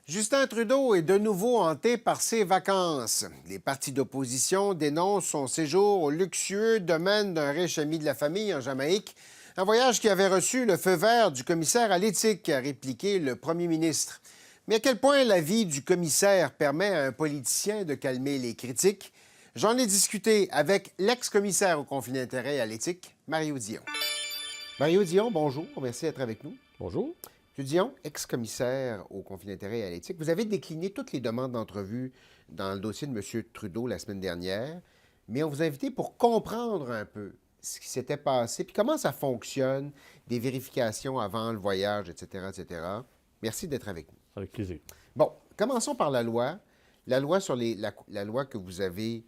Justin Trudeau est de nouveau hanté par ses vacances. Les partis d'opposition dénoncent son séjour au luxueux domaine d'un riche ami de la famille en Jamaïque, un voyage qui avait reçu le feu vert du commissaire à l'éthique, a répliqué le premier ministre. Mais à quel point l'avis du commissaire permet à un politicien de calmer les critiques? J'en ai discuté avec l'ex-commissaire au conflit d'intérêts et à l'éthique, Mario Dion. Mario Dion, bonjour, merci d'être avec nous. Bonjour. M. Dion, ex-commissaire au conflit d'intérêts et à l'éthique, vous avez décliné toutes les demandes d'entrevue dans le dossier de M. Trudeau la semaine dernière, mais on vous a invité pour comprendre un peu ce qui s'était passé, puis comment ça fonctionne, des vérifications avant le voyage, etc., etc. Merci d'être avec nous. Avec plaisir. Bon, commençons par la loi. La loi sur la loi que vous avez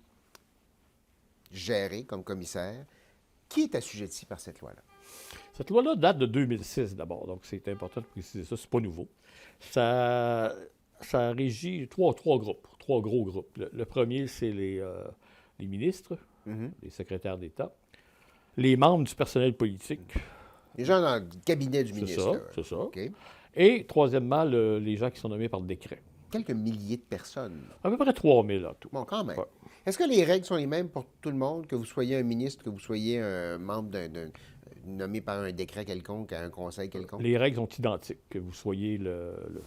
gérée comme commissaire. Qui est assujetti par cette loi-là? Cette loi-là date de 2006 d'abord, donc c'est important de préciser ça, c'est pas nouveau. Ça régit trois groupes, trois gros groupes. Le premier, c'est les ministres, les secrétaires d'État, les membres du personnel politique. Les gens dans le cabinet du ministre. C'est ça. OK. Et troisièmement, les gens qui sont nommés par décret. Quelques milliers de personnes. À peu près 3000 en tout. Bon, quand même. Ouais. Est-ce que les règles sont les mêmes pour tout le monde, que vous soyez un ministre, que vous soyez un membre nommé par un décret quelconque, à un conseil quelconque? Les règles sont identiques, que vous soyez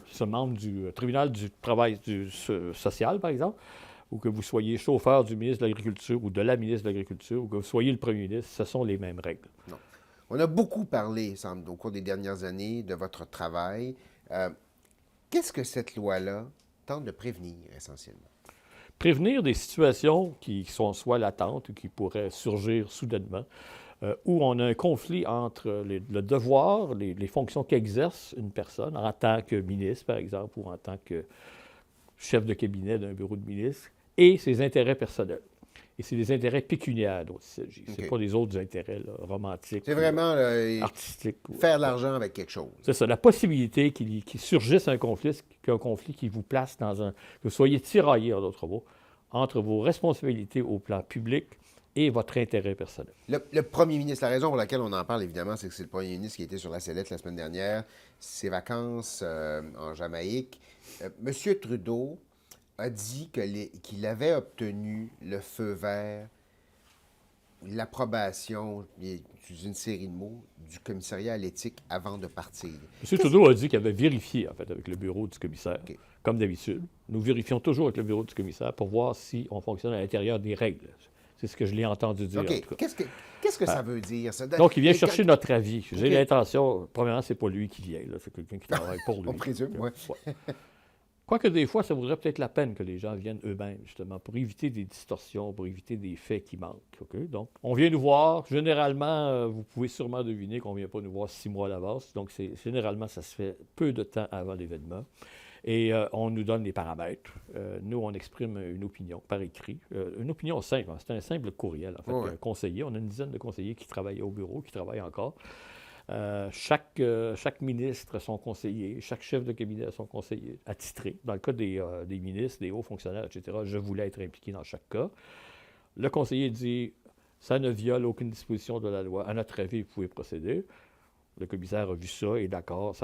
ce membre du tribunal du travail social, par exemple, ou que vous soyez chauffeur du ministre de l'Agriculture ou de la ministre de l'Agriculture, ou que vous soyez le premier ministre, ce sont les mêmes règles. Non. On a beaucoup parlé, semble, au cours des dernières années, de votre travail. Qu'est-ce que cette loi-là tente de prévenir, essentiellement? Prévenir des situations qui sont soit latentes ou qui pourraient surgir soudainement, où on a un conflit entre le devoir, les fonctions qu'exerce une personne en tant que ministre, par exemple, ou en tant que chef de cabinet d'un bureau de ministre, et ses intérêts personnels. Et c'est des intérêts pécuniaires dont il s'agit. OK. C'est pas des autres intérêts là, romantiques. C'est vraiment artistiques. faire de l'argent avec quelque chose. C'est ça, la possibilité qu'il surgisse un conflit qui vous place dans un... que vous soyez tiraillé, en d'autres mots, entre vos responsabilités au plan public et votre intérêt personnel. Le premier ministre, la raison pour laquelle on en parle, évidemment, c'est que c'est le premier ministre qui était sur la sellette la semaine dernière, ses vacances en Jamaïque. Monsieur Trudeau a dit qu'il avait obtenu le feu vert, l'approbation, j'utilise une série de mots, du commissariat à l'éthique avant de partir. M. Trudeau a dit qu'il avait vérifié, en fait, avec le bureau du commissaire, OK. comme d'habitude. Nous vérifions toujours avec le bureau du commissaire pour voir si on fonctionne à l'intérieur des règles. C'est ce que je l'ai entendu dire, en OK. tout cas. Qu'est-ce que ça veut dire, ça? Donc, il vient chercher notre avis. J'ai OK. l'intention, premièrement, c'est pas lui qui vient, là, c'est quelqu'un qui travaille pour lui. On présume, oui. Ouais. Quoique des fois, ça vaudrait peut-être la peine que les gens viennent eux-mêmes, justement, pour éviter des distorsions, pour éviter des faits qui manquent. Okay? Donc, on vient nous voir. Généralement, vous pouvez sûrement deviner qu'on ne vient pas nous voir 6 mois à l'avance. Donc, généralement, ça se fait peu de temps avant l'événement. Et on nous donne les paramètres. Nous, on exprime une opinion par écrit. Une opinion simple. C'est un simple courriel, en fait. Ouais. Un conseiller. On a une dizaine de conseillers qui travaillent au bureau, qui travaillent encore. Chaque ministre a son conseiller, chaque chef de cabinet a son conseiller attitré. Dans le cas des ministres, des hauts fonctionnaires, etc., je voulais être impliqué dans chaque cas. Le conseiller dit « ça ne viole aucune disposition de la loi. À notre avis, vous pouvez procéder ». Le commissaire a vu ça et d'accord,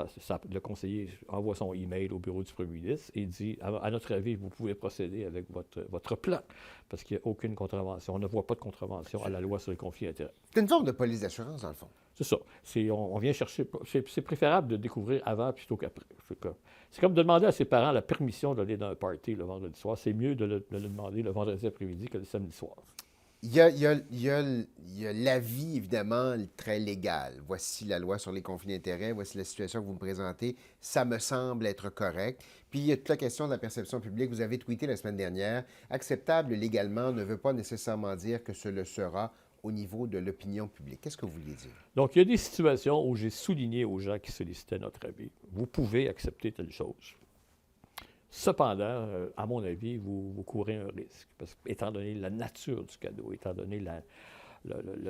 le conseiller envoie son email au bureau du premier ministre et dit « à notre avis, vous pouvez procéder avec votre plan, parce qu'il n'y a aucune contravention. On ne voit pas de contravention à la loi sur les conflits d'intérêts. » C'est une forme de police d'assurance, dans le fond. C'est ça. On vient chercher... C'est préférable de découvrir avant plutôt qu'après. C'est comme de demander à ses parents la permission d'aller dans un party le vendredi soir. C'est mieux de le demander le vendredi après-midi que le samedi soir. Il y a l'avis, évidemment, très légal. Voici la loi sur les conflits d'intérêts, voici la situation que vous me présentez. Ça me semble être correct. Puis il y a toute la question de la perception publique. Vous avez tweeté la semaine dernière. Acceptable légalement ne veut pas nécessairement dire que ce le sera au niveau de l'opinion publique. Qu'est-ce que vous voulez dire? Donc, il y a des situations où j'ai souligné aux gens qui sollicitaient notre avis, vous pouvez accepter telle chose. Cependant, à mon avis, vous courez un risque, parce étant donné la nature du cadeau, étant donné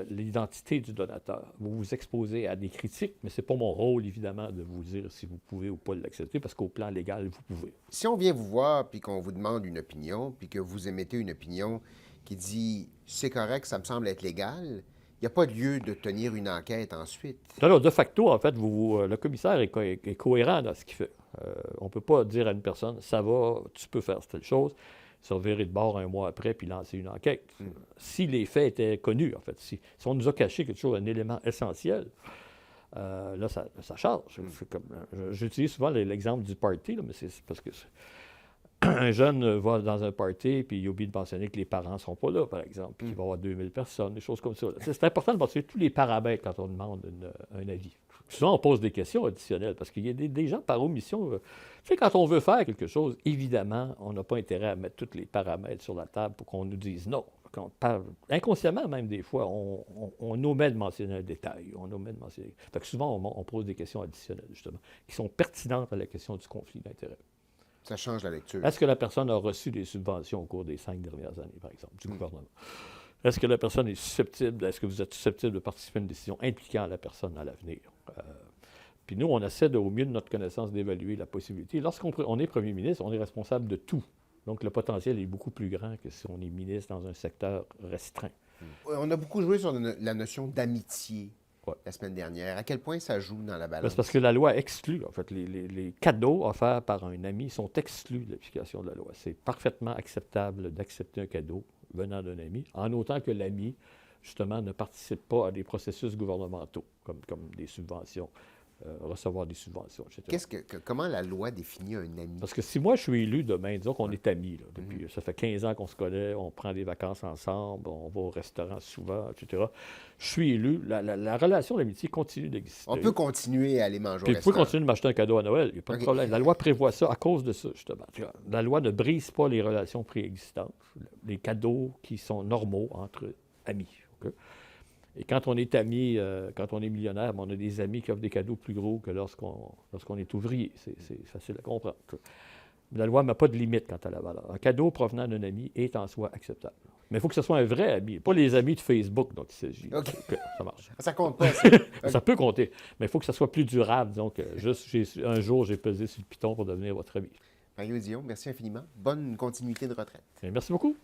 l'identité du donateur, vous vous exposez à des critiques, mais ce n'est pas mon rôle, évidemment, de vous dire si vous pouvez ou pas l'accepter, parce qu'au plan légal, vous pouvez. Si on vient vous voir, puis qu'on vous demande une opinion, puis que vous émettez une opinion qui dit « c'est correct, ça me semble être légal », il n'y a pas lieu de tenir une enquête ensuite. Alors, de facto, en fait, le commissaire est cohérent dans ce qu'il fait. On ne peut pas dire à une personne, ça va, tu peux faire telle chose, se revirer de bord un mois après puis lancer une enquête. Si les faits étaient connus, en fait, si on nous a caché quelque chose, un élément essentiel, là, ça change. J'utilise souvent l'exemple du party, là, mais c'est parce que un jeune va dans un party puis il oublie de mentionner que les parents ne sont pas là, par exemple, puis qu'il va y avoir 2000 personnes, des choses comme ça. C'est important de mentionner tous les paramètres quand on demande un avis. Souvent, on pose des questions additionnelles parce qu'il y a des gens par omission. Tu sais, quand on veut faire quelque chose, évidemment, on n'a pas intérêt à mettre tous les paramètres sur la table pour qu'on nous dise non. Quand on parle, inconsciemment, même des fois, on omet de mentionner un détail. On omet de mentionner. Fait que souvent, on pose des questions additionnelles, justement, qui sont pertinentes à la question du conflit d'intérêts. Ça change la lecture. Est-ce que la personne a reçu des subventions au cours des 5 dernières années, par exemple, du gouvernement? Est-ce que la personne est susceptible, est-ce que vous êtes susceptible de participer à une décision impliquant la personne à l'avenir? Puis nous, on essaie au mieux de notre connaissance d'évaluer la possibilité. Lorsqu'on est premier ministre, on est responsable de tout. Donc le potentiel est beaucoup plus grand que si on est ministre dans un secteur restreint. On a beaucoup joué sur la notion d'amitié la semaine dernière. À quel point ça joue dans la balance? C'est parce que la loi exclut, en fait, les cadeaux offerts par un ami sont exclus de l'application de la loi. C'est parfaitement acceptable d'accepter un cadeau venant d'un ami, en autant que l'ami, justement, ne participe pas à des processus gouvernementaux, comme des subventions, recevoir des subventions, etc. Comment la loi définit un ami? Parce que si moi, je suis élu demain, disons qu'on est amis, là, depuis, ça fait 15 ans qu'on se connaît, on prend des vacances ensemble, on va au restaurant souvent, etc. Je suis élu, la relation d'amitié continue d'exister. On peut continuer à aller manger au restaurant. Vous pouvez continuer de m'acheter un cadeau à Noël, il n'y a pas de problème. La loi prévoit ça à cause de ça, justement. La loi ne brise pas les relations préexistantes, les cadeaux qui sont normaux entre amis. Okay? Et quand on est amis, quand on est millionnaire, on a des amis qui offrent des cadeaux plus gros que lorsqu'on est ouvrier. C'est facile à comprendre. La loi ne met pas de limite quant à la valeur. Un cadeau provenant d'un ami est en soi acceptable. Mais il faut que ce soit un vrai ami, pas les amis de Facebook dont il s'agit. Okay. Ça marche. Ça compte pas, ça. Ça peut compter, mais il faut que ça soit plus durable. Donc, un jour, j'ai pesé sur le piton pour devenir votre ami. Mario Dion, merci infiniment. Bonne continuité de retraite. Merci beaucoup.